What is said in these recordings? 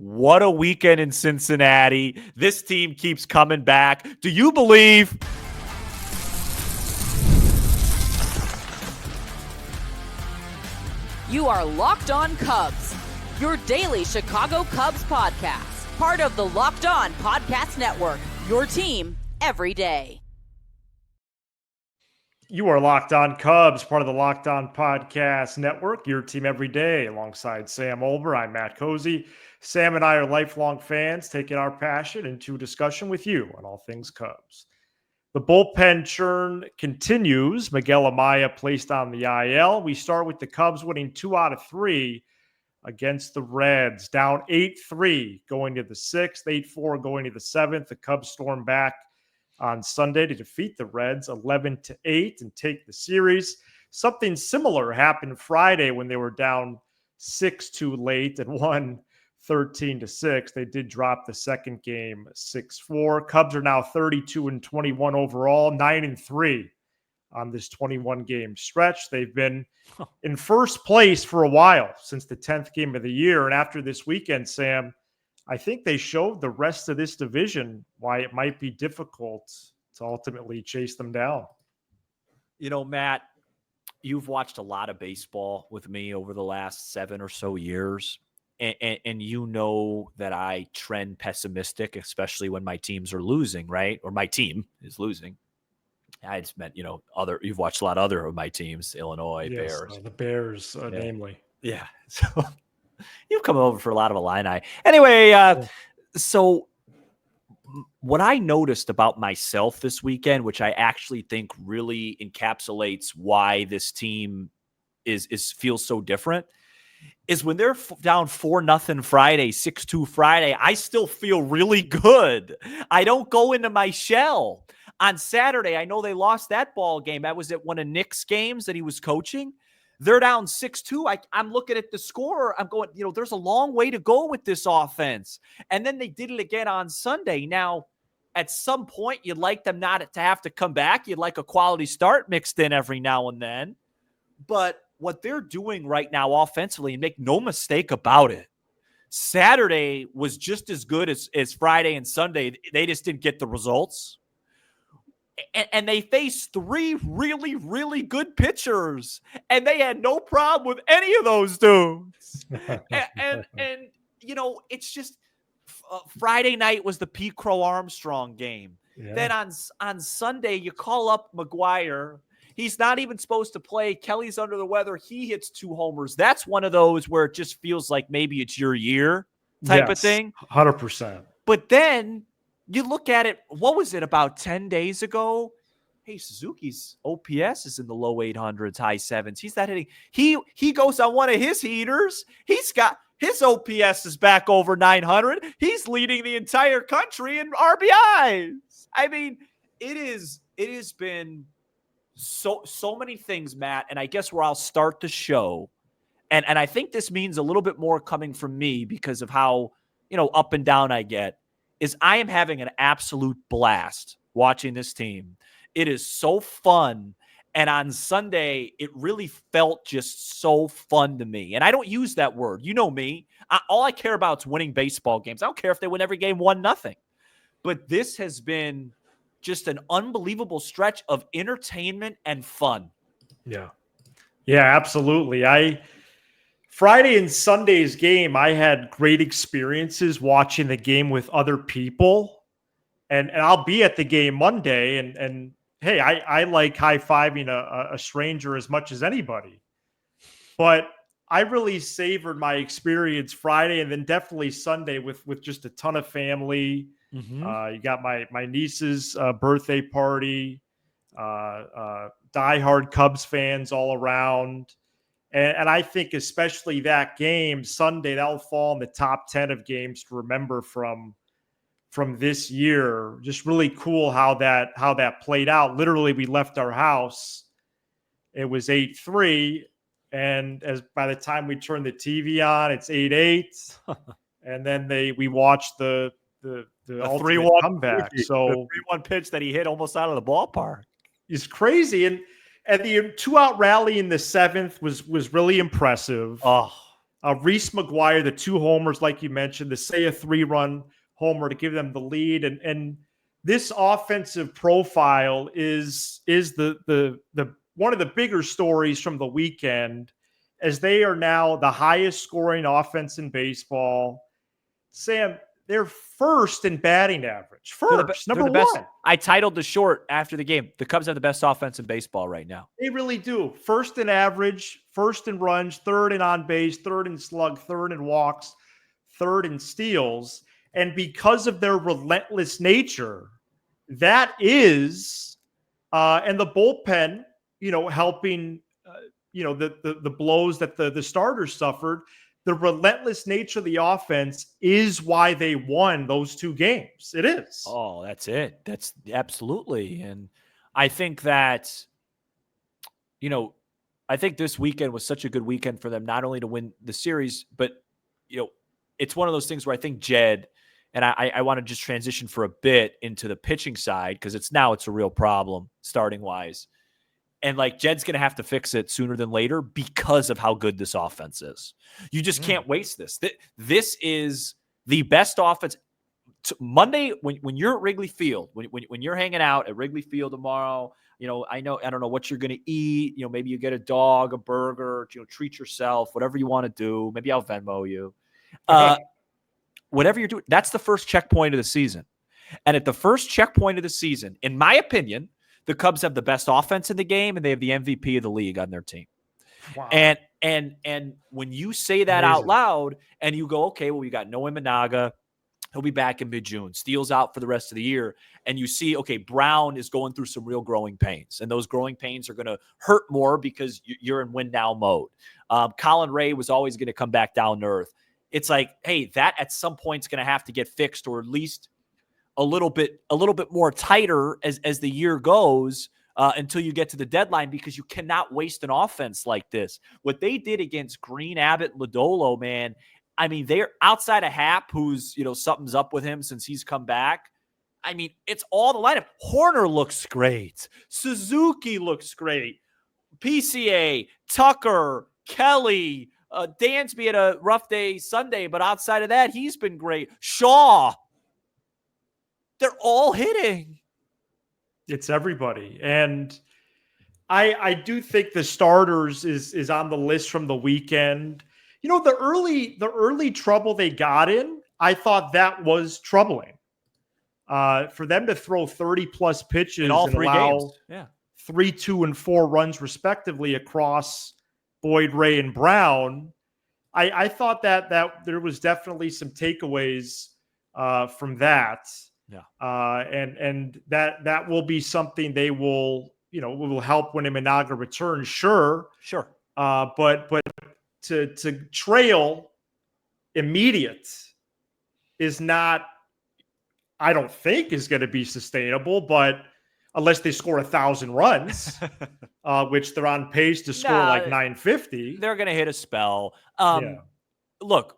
What a weekend in Cincinnati. This team keeps coming back. Do you believe? You are Locked On Cubs, your daily Chicago Cubs podcast. Part of the Locked On Podcast Network, your team every day. You are Locked On Cubs, part of the Locked On Podcast Network, your team every day. Alongside Sam Olber, I'm Matt Cozy. Sam and I are lifelong fans, taking our passion into discussion with you on all things Cubs. The bullpen churn continues. Miguel Amaya placed on the IL. We start with the Cubs winning 2 out of 3 against the Reds, down 8-3 going to the 6th, 8-4 going to the 7th. The Cubs storm back on Sunday to defeat the Reds 11-8 and take the series. Something similar happened Friday when they were down 6-2 late and won 13-6. They did drop the second game 6-4. Cubs are now 32-21 overall, 9-3 on this 21-game stretch. They've been in first place for a while since the 10th game of the year. And after this weekend, Sam, I think they showed the rest of this division why it might be difficult to ultimately chase them down. You know, Matt, you've watched a lot of baseball with me over the last 7 or so years. And you know that I trend pessimistic, especially when my teams are losing, right? Or my team is losing. I just meant, you've watched a lot of other of my teams, Illinois, Yes, Bears. The Bears, namely. Yeah. So you've come over for a lot of Illini. Anyway, so what I noticed about myself this weekend, which I actually think really encapsulates why this team feels so different, is when they're down 4-0 Friday, 6-2 Friday, I still feel really good. I don't go into my shell. On Saturday, I know they lost that ball game. That was at one of Nick's games that he was coaching. They're down 6-2. I'm looking at the score. I'm going, there's a long way to go with this offense. And then they did it again on Sunday. Now, at some point, you'd like them not to have to come back. You'd like a quality start mixed in every now and then. But what they're doing right now offensively, and make no mistake about it, Saturday was just as good as Friday and Sunday. They just didn't get the results. And they faced 3 really, really good pitchers, and they had no problem with any of those dudes. and it's just Friday night was the Pete Crow-Armstrong game. Yeah. Then on Sunday, you call up McGuire. He's not even supposed to play. Kelly's under the weather. He hits 2 homers. That's one of those where it just feels like maybe it's your year type of thing. 100%. But then you look at it, what was it, about 10 days ago? Hey, Suzuki's OPS is in the low 800s, high 7s. He's not hitting. He goes on one of his heaters. He's got his OPS is back over 900. He's leading the entire country in RBIs. I mean, it has been so many things, Matt, and I guess where I'll start the show, and I think this means a little bit more coming from me because of how, up and down I get, is I am having an absolute blast watching this team. It is so fun. And on Sunday, it really felt just so fun to me. And I don't use that word. You know me. All I care about is winning baseball games. I don't care if they win every game 1-0. But this has been just an unbelievable stretch of entertainment and fun. Yeah. Yeah, absolutely. Friday and Sunday's game, I had great experiences watching the game with other people. And I'll be at the game Monday. And hey, I like high-fiving a stranger as much as anybody. But I really savored my experience Friday and then definitely Sunday with just a ton of family. Mm-hmm. You got my niece's birthday party, diehard Cubs fans all around. And I think especially that game, Sunday, that'll fall in the top 10 of games to remember from this year. Just really cool how that played out. Literally, we left our house. It was 8-3. And by the time we turned the TV on, it's 8-8. And then we watched the 3-1 comeback. The 3-1 pitch that he hit almost out of the ballpark. It's crazy. And the 2-out rally in the 7th was really impressive. Oh, Reese McGuire, the 2 homers, like you mentioned, the Seiya 3-run homer to give them the lead. And this offensive profile is the one of the bigger stories from the weekend, as they are now the highest scoring offense in baseball. Sam, they're first in batting average. Number the best. one. I titled the short after the game. The Cubs have the best offense in baseball right now. They really do. First in average, first in runs, third in on base, third in slug, third in walks, third in steals. And because of their relentless nature, that is, and the bullpen, helping, the blows that the starters suffered. The relentless nature of the offense is why they won those 2 games. It is. Oh, that's it. That's absolutely. And I think that, I think this weekend was such a good weekend for them, not only to win the series, but, it's one of those things where I think Jed, and I want to just transition for a bit into the pitching side, because it's a real problem starting wise. And Jed's going to have to fix it sooner than later because of how good this offense is. You just can't waste this. This is the best offense. Monday, when you're at Wrigley Field, when you're hanging out at Wrigley Field tomorrow, I don't know what you're going to eat. Maybe you get a dog, a burger, treat yourself, whatever you want to do. Maybe I'll Venmo you. Whatever you're doing, that's the first checkpoint of the season. And at the first checkpoint of the season, in my opinion, the Cubs have the best offense in the game, and they have the MVP of the league on their team. Wow. And when you say that out loud and you go, okay, well, we got Noah Managa. He'll be back in mid-June. Steele's out for the rest of the year. And you see, okay, Brown is going through some real growing pains. And those growing pains are going to hurt more because you're in win-now mode. Colin Ray was always going to come back down to earth. It's like, hey, that at some point is going to have to get fixed, or at least a little bit more tighter as the year goes until you get to the deadline, because you cannot waste an offense like this. What they did against Green, Abbott, Lodolo, man, I mean, they're outside of Happ, who's, something's up with him since he's come back. I mean, it's all the lineup. Horner looks great. Suzuki looks great. PCA, Tucker, Kelly, Dansby had a rough day Sunday, but outside of that, he's been great. Shaw. They're all hitting. It's everybody. And I do think the starters is on the list from the weekend. The early trouble they got in, I thought that was troubling. For them to throw 30+ pitches in all and 3 allow games. 3, 2, and 4 runs respectively across Boyd, Ray, and Brown, I thought that there was definitely some takeaways from that. Yeah. And that will be something they will help when Imanaga returns. Sure. But to trail immediate is not, I don't think, is going to be sustainable, but unless they score 1,000 runs, which they're on pace to score like 950. They're going to hit a spell. Look,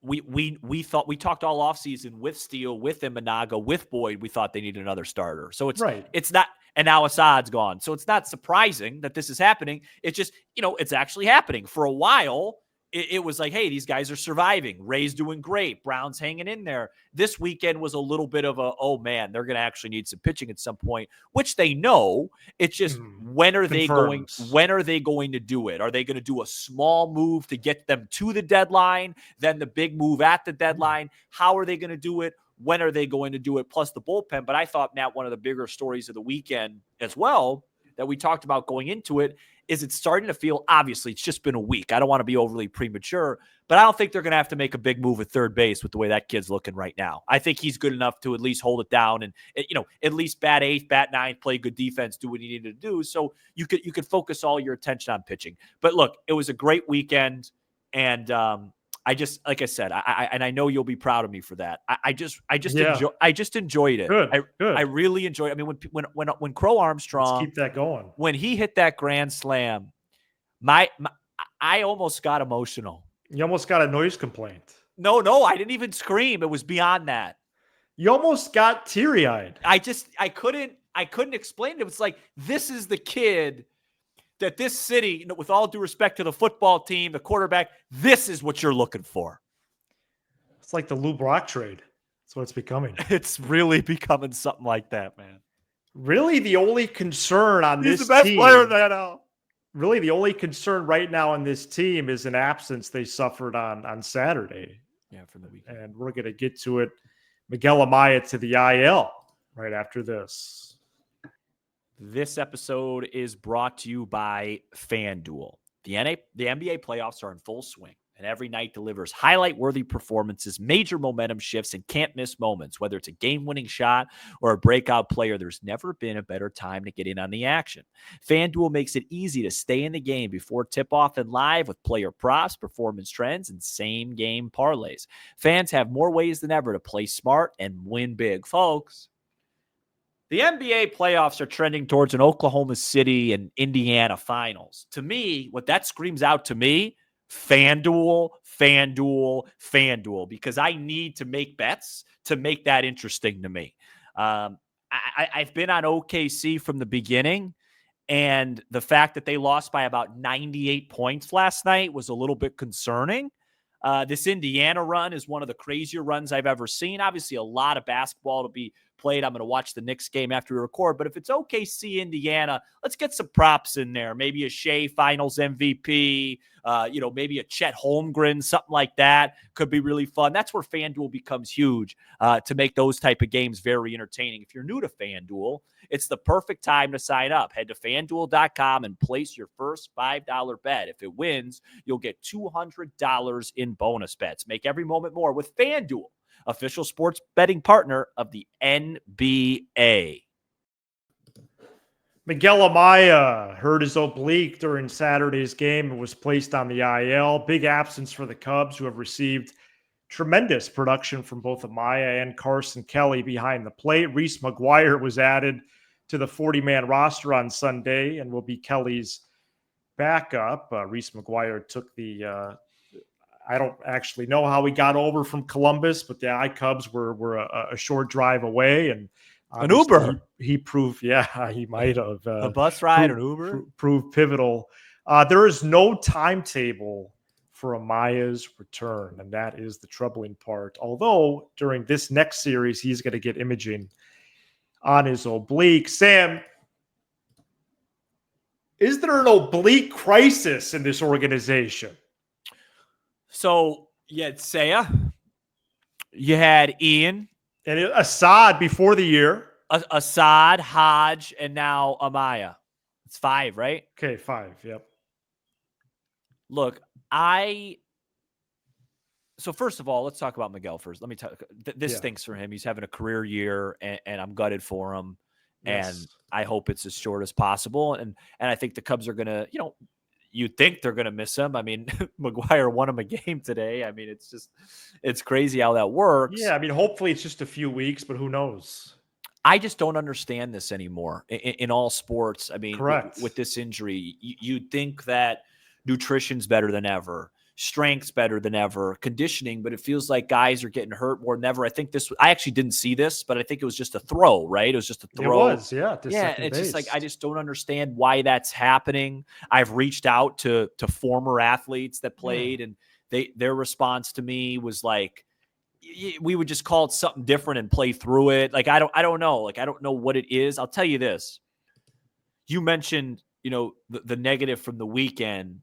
we thought, we talked all offseason with Steele, with Imanaga, with Boyd. We thought they needed another starter. So it's not, and now Assad's gone. So it's not surprising that this is happening. It's just, it's actually happening. For a while, it was like, hey, these guys are surviving. Ray's doing great. Brown's hanging in there. This weekend was a little bit of a, oh man, they're going to actually need some pitching at some point, which they know. It's just, when are they going to do it? Are they going to do a small move to get them to the deadline, then the big move at the deadline? How are they going to do it? When are they going to do it? Plus the bullpen. But I thought, Matt, one of the bigger stories of the weekend as well that we talked about going into it is it's starting to feel, obviously, it's just been a week. I don't want to be overly premature, but I don't think they're going to have to make a big move at third base with the way that kid's looking right now. I think he's good enough to at least hold it down and, at least bat 8th, bat 9th, play good defense, do what he needed to do. So you could focus all your attention on pitching. But look, it was a great weekend. And I just, like I said, I know you'll be proud of me for that. I just enjoyed it. Good. I really enjoyed it. I mean, when Crow-Armstrong, let's keep that going. When he hit that grand slam, I almost got emotional. You almost got a noise complaint. No, I didn't even scream. It was beyond that. You almost got teary-eyed. I couldn't explain it. It was like, this is the kid that this city, with all due respect to the football team, the quarterback, this is what you're looking for. It's like the Lou Brock trade. That's what it's becoming. It's really becoming something like that, man. Really, the only concern on He's this the best team, player in the NFL. Really, the only concern right now on this team is an absence they suffered on Saturday. Yeah, from the weekend. And we're going to get to it. Miguel Amaya to the IL right after this. This episode is brought to you by FanDuel. The NBA playoffs are in full swing, and every night delivers highlight-worthy performances, major momentum shifts, and can't-miss moments. Whether it's a game-winning shot or a breakout player, there's never been a better time to get in on the action. FanDuel makes it easy to stay in the game before tip-off and live with player props, performance trends, and same-game parlays. Fans have more ways than ever to play smart and win big, folks. The NBA playoffs are trending towards an Oklahoma City and Indiana finals. To me, what that screams out to me, FanDuel, FanDuel, FanDuel, because I need to make bets to make that interesting to me. I've been on OKC from the beginning, and the fact that they lost by about 98 points last night was a little bit concerning. This Indiana run is one of the crazier runs I've ever seen. Obviously, a lot of basketball to be played. I'm going to watch the Knicks game after we record. But if it's OKC, Indiana, let's get some props in there. Maybe a Shea Finals MVP, maybe a Chet Holmgren, something like that could be really fun. That's where FanDuel becomes huge to make those type of games very entertaining. If you're new to FanDuel, it's the perfect time to sign up. Head to FanDuel.com and place your first $5 bet. If it wins, you'll get $200 in bonus bets. Make every moment more with FanDuel, official sports betting partner of the NBA. Miguel Amaya hurt his oblique during Saturday's game and was placed on the IL. Big absence for the Cubs, who have received tremendous production from both Amaya and Carson Kelly behind the plate. Reese McGuire was added to the 40-man roster on Sunday and will be Kelly's backup. Reese McGuire took the I don't actually know how he got over from Columbus, but the Cubs were a short drive away, and an Uber. He proved, he might have a bus ride, an Uber, proved pivotal. There is no timetable for Amaya's return, and that is the troubling part. Although during this next series, he's going to get imaging on his oblique. Sam, is there an oblique crisis in this organization? So you had Saya, you had Ian. And Assad before the year. Assad, Hodge, and now Amaya. It's 5, right? Okay, 5, yep. Look, so first of all, let's talk about Miguel first. Let me tell you, this stinks for him. He's having a career year, and I'm gutted for him. Yes. And I hope it's as short as possible. And I think the Cubs are going to, you'd think they're going to miss him. I mean, McGuire won him a game today. I mean, it's crazy how that works. Yeah, I mean, hopefully it's just a few weeks, but who knows? I just don't understand this anymore in all sports. I mean, correct. With this injury, you'd think that nutrition's better than ever, strength's better than ever, conditioning, but it feels like guys are getting hurt more than ever. I think I actually didn't see this, but I think it was just a throw, right? It was just a throw. It was, yeah. Yeah, it's just like, I just don't understand why that's happening. I've reached out to former athletes that played, and their response to me was like, we would just call it something different and play through it. Like, I don't know. Like, I don't know what it is. I'll tell you this. You mentioned, the negative from the weekend.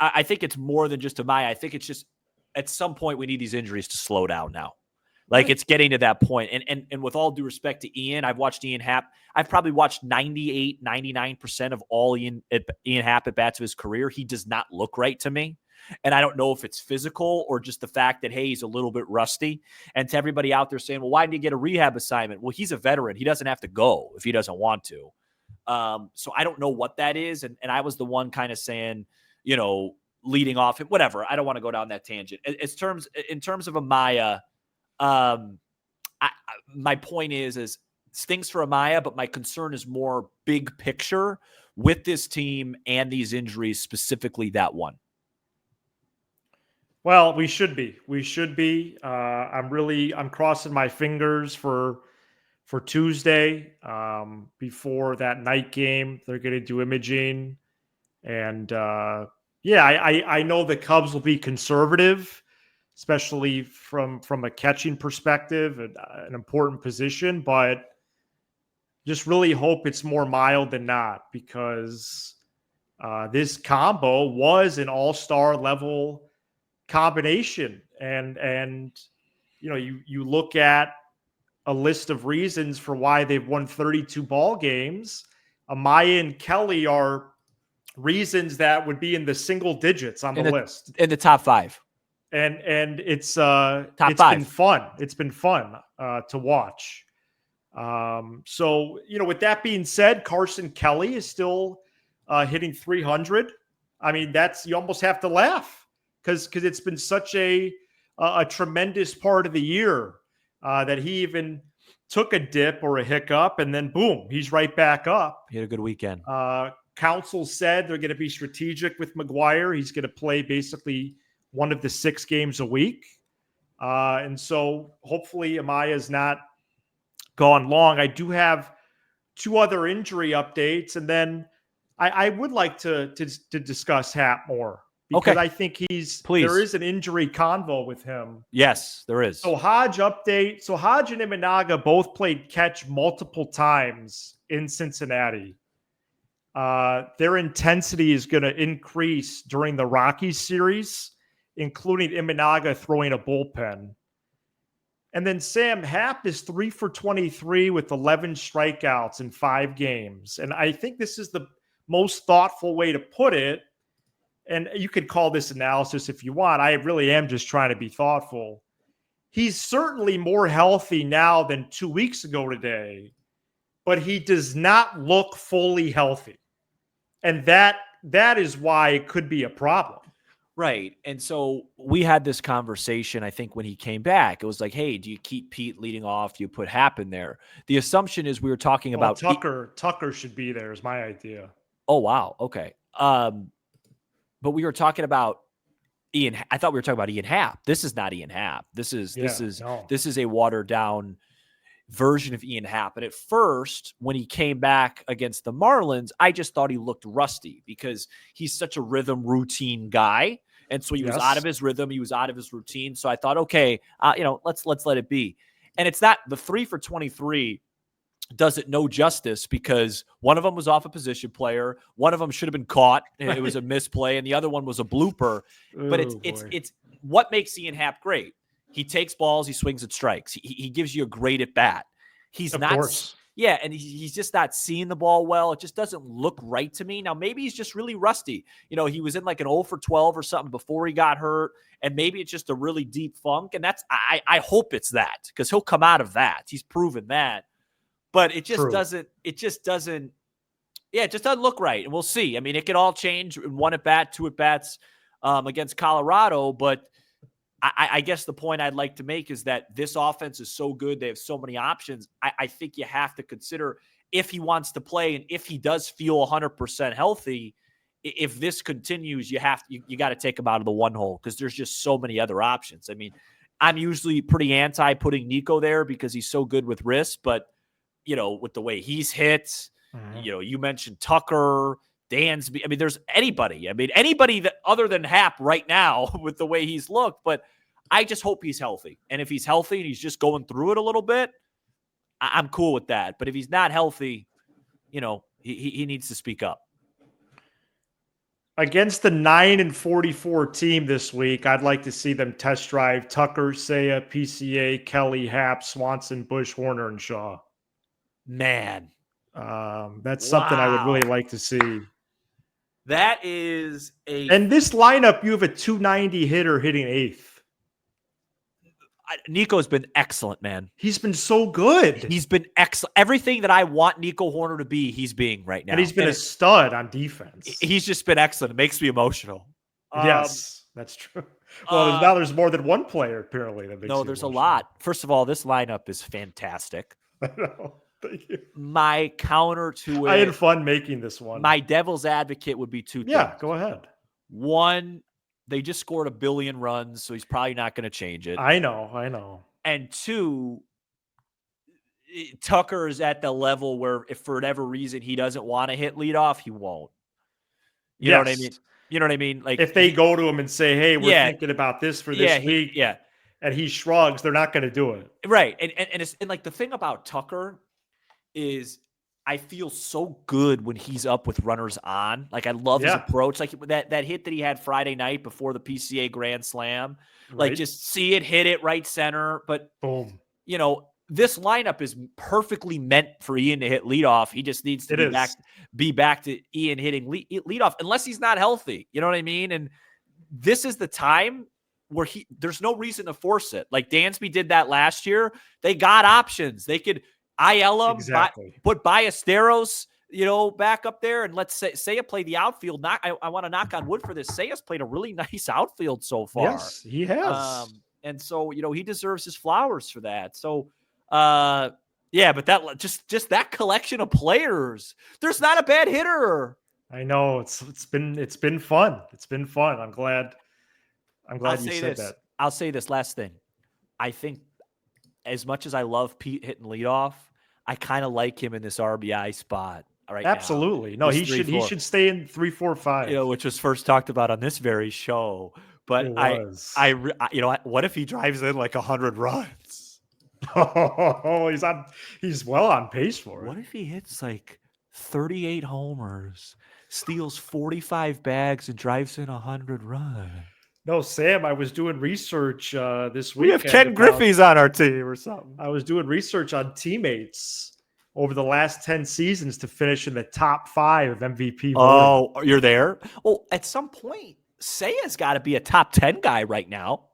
I think it's more than just Amaya. I think it's just at some point we need these injuries to slow down now. Like, it's getting to that point. And with all due respect to Ian, I've watched Ian Happ. I've probably watched 98, 99% of all Ian Happ at bats of his career. He does not look right to me. And I don't know if it's physical or just the fact that, hey, he's a little bit rusty. And to everybody out there saying, well, why didn't he get a rehab assignment? Well, he's a veteran. He doesn't have to go if he doesn't want to. So I don't know what that is. And I was the one kind of saying, leading off, whatever. I don't want to go down that tangent. In terms of Amaya, my point is stinks for Amaya, but my concern is more big picture with this team and these injuries, specifically that one. Well, we should be. I'm crossing my fingers for for Tuesday. Before that night game, they're going to do imaging. And I know the Cubs will be conservative, especially from a catching perspective, an important position, but just really hope it's more mild than not, because this combo was an all-star level combination. And you look at a list of reasons for why they've won 32 ball games. Amaya and Kelly are reasons that would be in the single digits on the list, in the top 5. And it's top it's 5. been fun. It's been fun to watch. So, with that being said, Carson Kelly is still hitting 300. I mean, you almost have to laugh because it's been such a tremendous part of the year that he even took a dip or a hiccup, and then boom, he's right back up. He had a good weekend. Council said they're going to be strategic with McGuire. He's going to play basically one of the 6 games a week. And so hopefully Amaya's not gone long. I do have 2 other injury updates, and then I would like to discuss Happ more, because I think there is an injury convo with him. Yes, there is. So Hodge update. So Hodge and Imanaga both played catch multiple times in Cincinnati. Their intensity is going to increase during the Rockies series, including Imanaga throwing a bullpen. And then Sam, Happ is 3 for 23 with 11 strikeouts in 5 games. And I think this is the most thoughtful way to put it. And you could call this analysis if you want. I really am just trying to be thoughtful. He's certainly more healthy now than 2 weeks ago today, but he does not look fully healthy. And that is why it could be a problem. Right. And so we had this conversation, I think, when he came back. It was like, hey, do you keep Pete leading off? Do you put Happ in there? The assumption is we were talking about Tucker should be there is my idea. Oh, wow. Okay. But we were talking about Ian. I thought we were talking about Ian Happ. This is not Ian Happ. This is a watered down version of Ian Happ. And at first, when he came back against the Marlins, I just thought he looked rusty because he's such a rhythm routine guy. And so he was out of his rhythm. He was out of his routine. So I thought, okay, let's let it be. And it's not the 3 for 23 does it no justice, because one of them was off a position player. One of them should have been caught. It was a misplay. And the other one was a blooper. But it's what makes Ian Happ great. He takes balls, he swings at strikes. He gives you a great at bat. He's and he's just not seeing the ball well. It just doesn't look right to me. Now, maybe he's just really rusty. He was in like an 0 for 12 or something before he got hurt, and maybe it's just a really deep funk. And that's I hope it's that, because he'll come out of that. He's proven that. But it just doesn't look right. And we'll see. I mean, it could all change in 1 at bat, 2 at bats against Colorado, but I guess the point I'd like to make is that this offense is so good. They have so many options. I think you have to consider, if he wants to play and if he does feel 100% healthy, if this continues, you got to take him out of the one hole, because there's just so many other options. I mean, I'm usually pretty anti putting Nico there because he's so good with wrist, but with the way he's hit, you mentioned Tucker, Dansby. I mean, there's anybody. Anybody that other than Happ right now with the way he's looked. But I just hope he's healthy. And if he's healthy and he's just going through it a little bit, I'm cool with that. But if he's not healthy, he needs to speak up. Against the 9-44 team this week, I'd like to see them test drive Tucker, Seiya, PCA, Kelly, Happ, Swanson, Bush, Horner, and Shaw. Man. That's something I would really like to see. That is And this lineup, you have a 290 hitter hitting 8th. Nico's been excellent, man. He's been so good. He's been excellent. Everything that I want Nico Horner to be, he's being right now. And he's been a stud on defense. He's just been excellent. It makes me emotional. Yes, that's true. Well, now there's more than one player, apparently. That makes you there's emotional. a lot. First of all, this lineup is fantastic. I know. Thank you. My counter to it. I had fun making this one. My devil's advocate would be 2 things. Yeah, go ahead. 1, they just scored 1 billion runs, so he's probably not going to change it. I know. And 2, Tucker is at the level where if for whatever reason he doesn't want to hit leadoff, he won't. You know what I mean? You know what I mean? Like if they go to him and say, "Hey, we're Yeah. thinking about this for this week," Yeah. and he shrugs, they're not going to do it. Right. And like the thing about Tucker is I feel so good when he's up with runners on. Like I love his approach. Like that hit that he had Friday night before the PCA Grand Slam. Like Right. just see it, hit it right center. But Boom. you know, this lineup is perfectly meant for Ian to hit leadoff. He just needs to be back to Ian hitting leadoff, unless he's not healthy. You know what I mean? And this is the time where there's no reason to force it. Like Dansby did that last year. They got options. They could IL him, put Ballesteros, back up there, and let's say Seiya play the outfield. I want to knock on wood for this. Seiya's played a really nice outfield so far. Yes, he has. And so, he deserves his flowers for that. So, but that just that collection of players, there's not a bad hitter. I know it's been fun. It's been fun. I'm glad you said that. I'll say this last thing. I think as much as I love Pete hitting leadoff, I kind of like him in this RBI spot right Absolutely. now. No, he should stay in 3, 4, 5. Which was first talked about on this very show. But what if he drives in like 100 runs? Oh, he's well on pace for it. What if he hits like 38 homers, steals 45 bags, and drives in 100 runs? No, Sam, I was doing research this week. We have Ken Griffey's on our team or something. I was doing research on teammates over the last 10 seasons to finish in the top 5 of MVP voting. Oh, you're there? Well, at some point, Seiya's got to be a top 10 guy right now.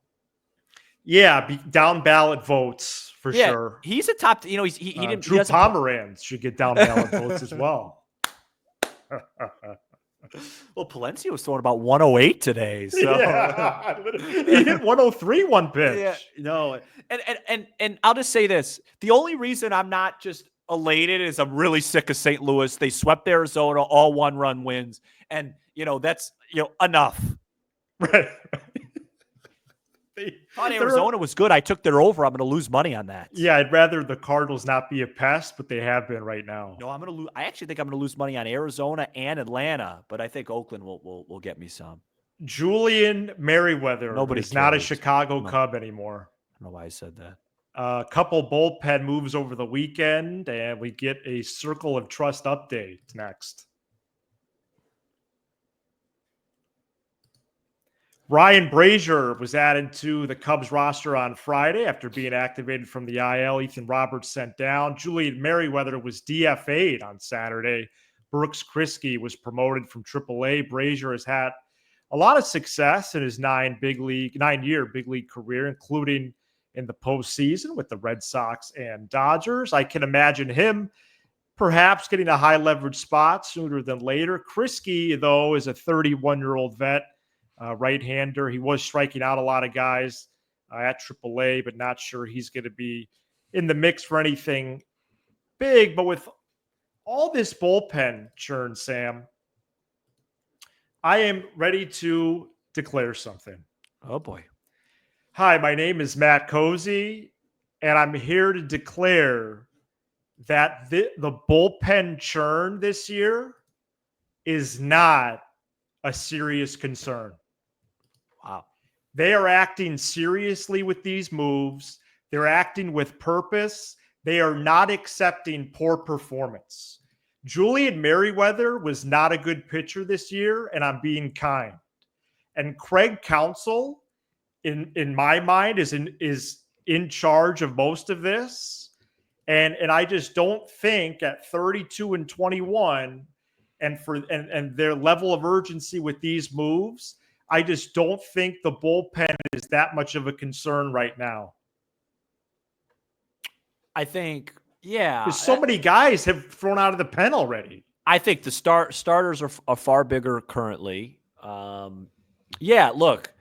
Yeah, down ballot votes for sure. He's a top. He didn't. Drew Pomeranz should get down ballot votes as well. Well, Palencia was throwing about 108 today. So he hit 103 one pitch. Yeah, no, and I'll just say this: the only reason I'm not just elated is I'm really sick of St. Louis. They swept Arizona, all 1-run wins, and that's enough. Right. Thought Arizona was good. I took their over. I'm going to lose money on that. Yeah, I'd rather the Cardinals not be a pest, but they have been right now. No, I'm going to lose. I actually think I'm going to lose money on Arizona and Atlanta, but I think Oakland will get me some. Julian Merriweather is not a Chicago Cub anymore. I don't know why I said that. A couple bullpen moves over the weekend, and we get a Circle of Trust update next. Ryan Brazier was added to the Cubs roster on Friday after being activated from the IL. Ethan Roberts sent down. Julian Merriweather was DFA'd on Saturday. Brooks Kriske was promoted from AAA. Brazier has had a lot of success in his 9-year big league career, including in the postseason with the Red Sox and Dodgers. I can imagine him perhaps getting a high leverage spot sooner than later. Kriske, though, is a 31-year-old vet. Right-hander. He was striking out a lot of guys at AAA, but not sure he's going to be in the mix for anything big. But with all this bullpen churn, Sam, I am ready to declare something. Oh, boy. Hi, my name is Matt Cozy, and I'm here to declare that the bullpen churn this year is not a serious concern. Wow. They are acting seriously with these moves. They're acting with purpose. They are not accepting poor performance. Julian Merriweather was not a good pitcher this year, and I'm being kind. And Craig Counsell, in my mind, is in charge of most of this. And I just don't think at 32 and 21 and their level of urgency with these moves, I just don't think the bullpen is that much of a concern right now. I think, yeah. Because so many guys have thrown out of the pen already. I think the starters are far bigger currently. Look,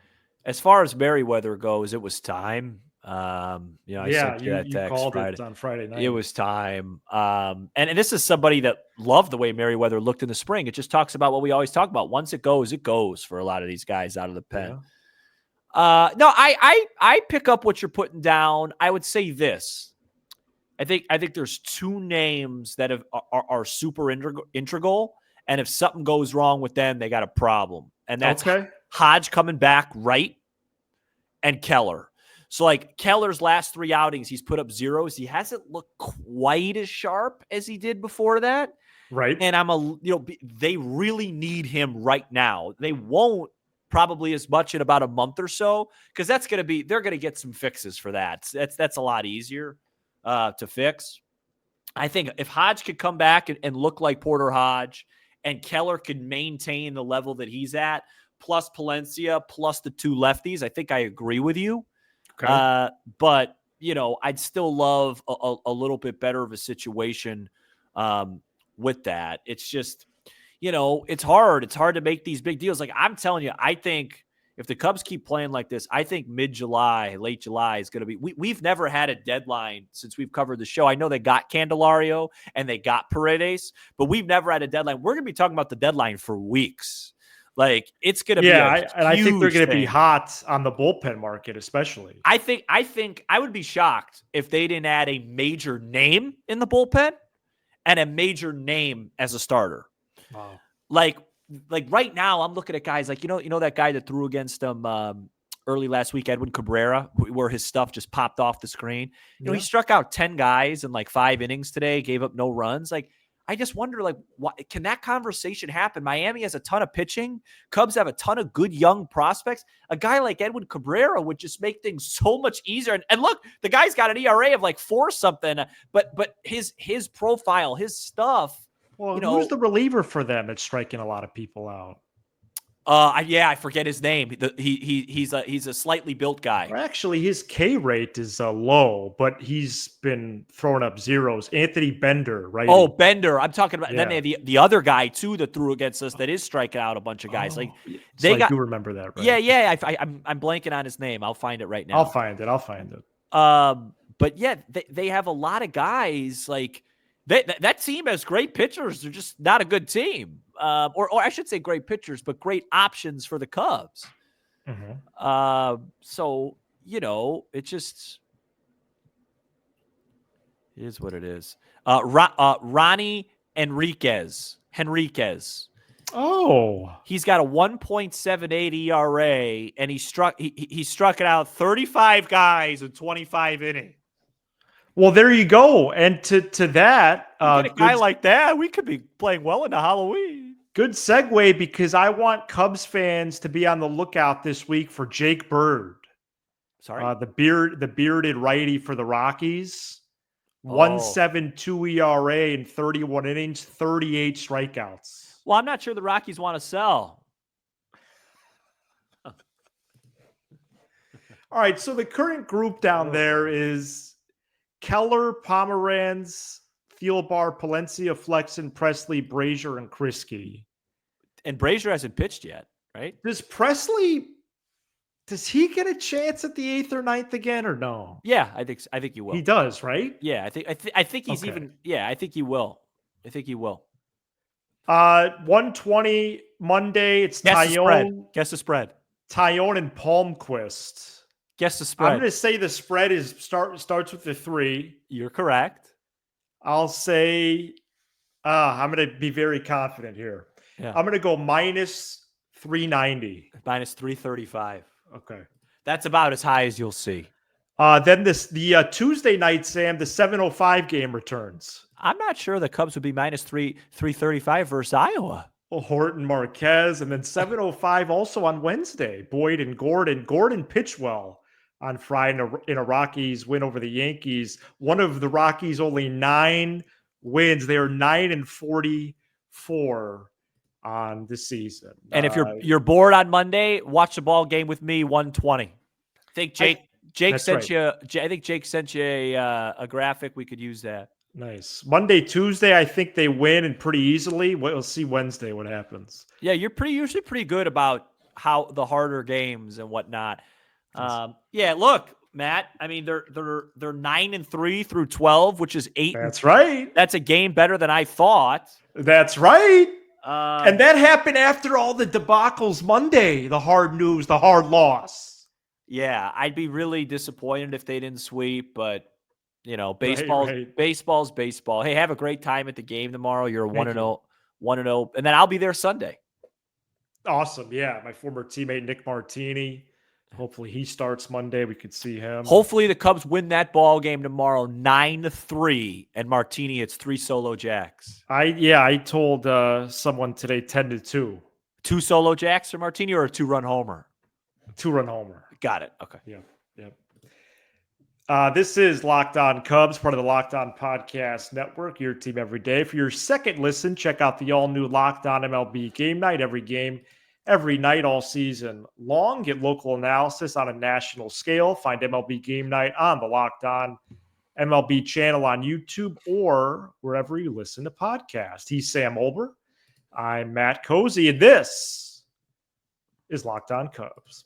as far as Merriweather goes, it was time. I sent you that text called it on Friday night. It was time. And this is somebody that loved the way Merriweather looked in the spring. It just talks about what we always talk about. Once it goes for a lot of these guys out of the pen. Yeah. No, I pick up what you're putting down. I would say this. I think there's two names that are super integral, and if something goes wrong with them, they got a problem. And that's Hodge coming back right and Keller. So like Keller's last 3 outings, he's put up zeros. He hasn't looked quite as sharp as he did before that. Right. And they really need him right now. They won't probably as much in about a month or so, because they're going to get some fixes for that. That's a lot easier to fix. I think if Hodge could come back and look like Porter Hodge, and Keller could maintain the level that he's at, plus Palencia, plus the 2 lefties, I think I agree with you. Okay. But, I'd still love a little bit better of a situation with that. It's just, it's hard. It's hard to make these big deals. Like I'm telling you, I think if the Cubs keep playing like this, I think mid-July, late July is going to be – we've never had a deadline since we've covered the show. I know they got Candelario and they got Paredes, but we've never had a deadline. We're going to be talking about the deadline for weeks. Like it's going to be I think they're going to be hot on the bullpen market, especially. I think I would be shocked if they didn't add a major name in the bullpen and a major name as a starter. Wow. Like right now, I'm looking at guys like, that guy that threw against them early last week, Edwin Cabrera, where his stuff just popped off the screen. He struck out 10 guys in like 5 innings today, gave up no runs. Like, I just wonder, like, what can that conversation happen? Miami has a ton of pitching. Cubs have a ton of good young prospects. A guy like Edwin Cabrera would just make things so much easier. And look, the guy's got an ERA of like 4 something, but his profile, his stuff. Well, who's the reliever for them that's striking a lot of people out? I forget his name. He's a slightly built guy. Well, actually, his K rate is low, but he's been throwing up zeros. Anthony Bender, right? Oh, Bender. I'm talking about. Yeah. Then they have the other guy too that threw against us that is striking out a bunch of guys. I do remember that. Right? Yeah. I'm blanking on his name. I'll find it right now. I'll find it. But yeah, they have a lot of guys like. That team has great pitchers. They're just not a good team. Or I should say great pitchers, but great options for the Cubs. Mm-hmm. So, it just is what it is. Ronnie Henriquez. Oh. He's got a 1.78 ERA, and he struck it out 35 guys in 25 innings. Well, there you go. And to that, a guy like that, we could be playing well into Halloween. Good segue, because I want Cubs fans to be on the lookout this week for Jake Bird. Sorry, the bearded righty for the Rockies. 1.72 ERA in 31 innings, 38 strikeouts. Well, I'm not sure the Rockies want to sell. All right, so the current group down there is Keller, Pomeranz, Thielbar, Palencia, Flexen, Presley, Brazier, and Krisky. And Brazier hasn't pitched yet, right? Does he get a chance at the 8th or 9th again, or no? Yeah, I think he will. He does, right? Yeah, I think he's even. Yeah, I think he will. 120 Monday. It's Tyone. Guess the spread. Tyone and Palmquist. Guess the spread. I'm going to say the spread starts with the 3. You're correct. I'll say I'm going to be very confident here. Yeah. I'm going to go minus 390. Minus 335. Okay. That's about as high as you'll see. Then the Tuesday night, Sam, the 7:05 game returns. I'm not sure the Cubs would be minus 335 versus Iowa. Horton Marquez, and then 7:05 also on Wednesday. Boyd and Gordon. Gordon pitched well on Friday in a Rockies win over the Yankees. One of the Rockies' only 9 wins. They are 9-44 on the season. And if you're bored on Monday, watch the ball game with me. 120. I think Jake sent you. I think Jake sent you a graphic. We could use that. Nice. Monday, Tuesday, I think they win, and pretty easily. We'll see Wednesday what happens. Yeah, you're usually pretty good about how the harder games and whatnot. Yeah, look, Matt. I mean, they're 9-3 through 12, which is 8. That's right. That's a game better than I thought. That's right. And that happened after all the debacles Monday. The hard news, the hard loss. Yeah, I'd be really disappointed if they didn't sweep, but You know, baseball's baseball. Hey, have a great time at the game tomorrow. You're a 1-0, and then I'll be there Sunday. Awesome. Yeah. My former teammate, Nick Martini. Hopefully he starts Monday. We could see him. Hopefully the Cubs win that ball game tomorrow 9-3, and Martini hits 3 solo jacks. I told someone today 10-2. 2 solo jacks for Martini or a 2-run homer? 2-run homer. Got it. Okay. Yep. This is Locked On Cubs, part of the Locked On Podcast Network, your team every day. For your second listen, check out the all-new Locked On MLB Game Night. Every game, every night, all season long. Get local analysis on a national scale. Find MLB Game Night on the Locked On MLB channel on YouTube or wherever you listen to podcasts. He's Sam Olber. I'm Matt Cozy, and this is Locked On Cubs.